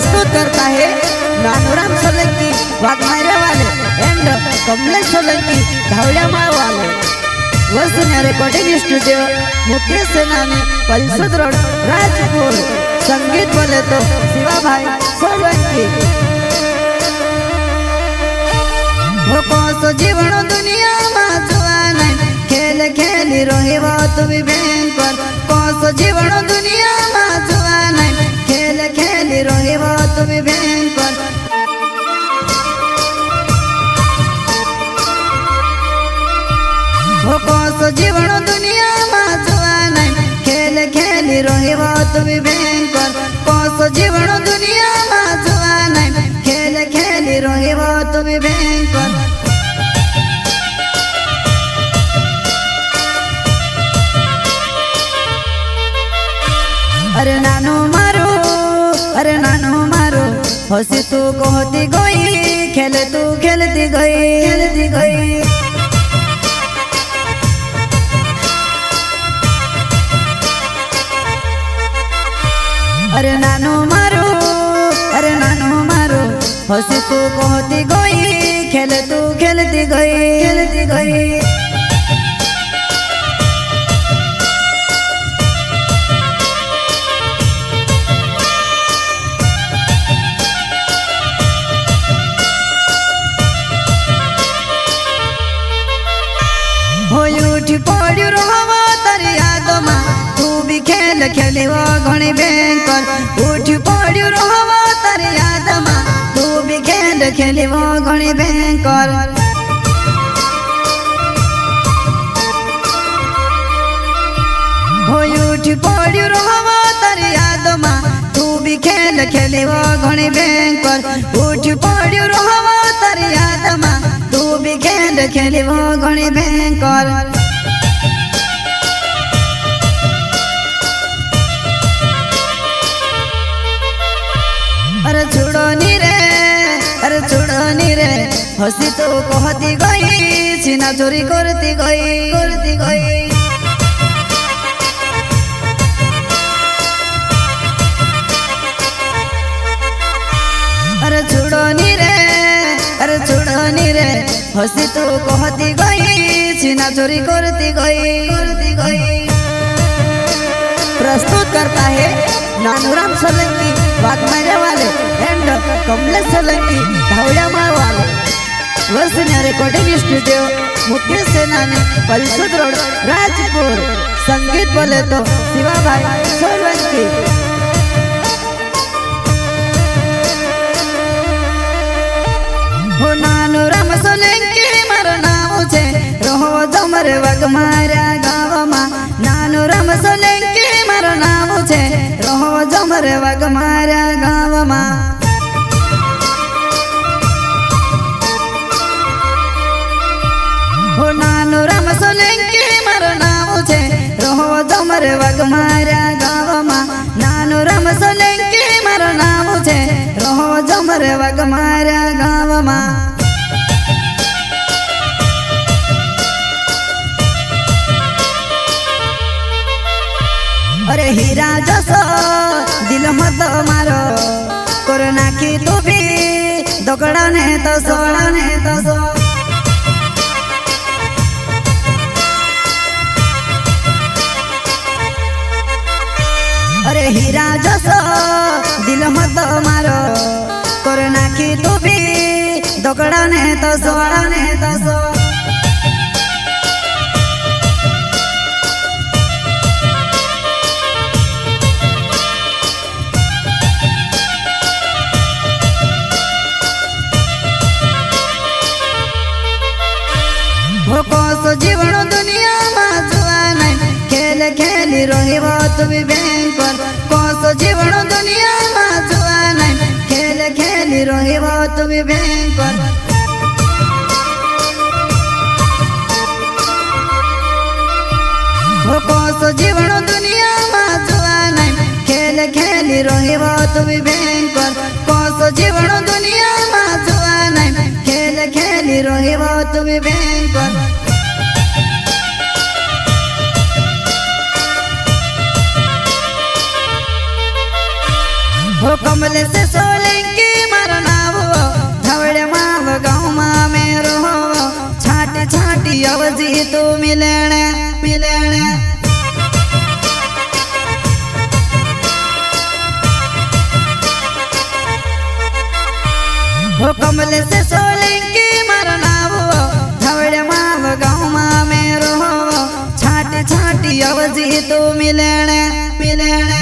प्रस्तुत करता है नानूराम सोलंकी वाघमारे वाले एंड कमलेश सोलंकी धावड़िया माळ वाले। वसुन्या रिकॉर्डिंग स्टूडियो मुख्य सेनानी पलसद रोड राजपुर। संगीत बोले तो शिवा भाई सोलंकी। हो कोसो जीवन दुनिया में जुआ नहीं खेल खेली रोहिवा तुम्हें भयंकर। कोसो जीवन दुनिया में जुआ नहीं खेल खेली रोहिवा तुम्हें भयंकर। हो कोसो जीवन दुनिया में जुआ नहीं खेल खेली रोहिवा तुम्हें भयंकर। कोसो जीवन दुनिया में जुआ नहीं खेल खेली रोहिवा तुम्हें भयंकर। अरे नानो मारो हसी तू कहती गई खेले तू खेलती गई। अरे नानो मारो हसी तू कहती गई खेले तू खेलती गई। उठी पड़ू रहो तारी याद में तू भी खेल खेलिवा घणी भयंकर। उठी पड़ू रहो तारी याद में तू भी खेल खेलिवा घणी भयंकर। उठी पड़ू रहो तारी याद में तू भी खेल खेलिवा घणी भयंकर। उठी पड़ू रहो तारी याद में तू भी खेल खेलिवा घणी भयंकर। अरे छोड़ो नी रे हसी तो कहती गई सीना चोरी करती गई। अरे छोड़ो नी रे हसी तो कहती गई सीना चोरी करती गई। प्रस्तुत करता है नानूराम सोलंकी वाघमारे वाले एंड कमलेश सोलंकी धावड़िया माळ वाले। वसुन्या रिकॉर्डिंग स्टूडियो मुख्य सेनानी पलसद रोड राजपुर। संगीत बोले तो शिवा भाई सोलंकी। हो नानूराम सोलंकी मारो नाम छे रहो जमर वाघमारा गाव में। नानूराम सोलंकी मारो नाम छे रहो जमर वाघमारा गाव में। हो नानूराम सोलंकी मारो नाम छे रहो जमर वाघमारा गाव में। नानूराम सोलंकी मारो नाम छे रहो जमर वाघमारा गाव में। अरे हीरा जसो दिल मत मारो कोरोना की तू भी दोकड़ाने तो सो। अरे हीरा जसो दिल मत मारो कोरोना की तू भी दोकड़ाने तो सो। हो कोसो जीवन दुनिया में जुआ नहीं खेल खेली रोहिवा तुम्हें भयंकर। कोसो जीवन दुनिया में जुआ नहीं खेल खेली रोहिवा तुम्हें भयंकर। हो कोसो जीवन दुनिया में जुआ नहीं खेल खेली रोहिवा तुम्हें भयंकर। कोसो जीवन दुनिया में जुआ नहीं खेल खेली रोहिवा तुम्हें भयंकर। हो कमलेश सोलंकी अवजी तू मिलने मिलने हो कमले से सोलंकी मरना वो धवड़े माव गाँव में मेरो छाटी छाटी अवजी तू मिलने मिलने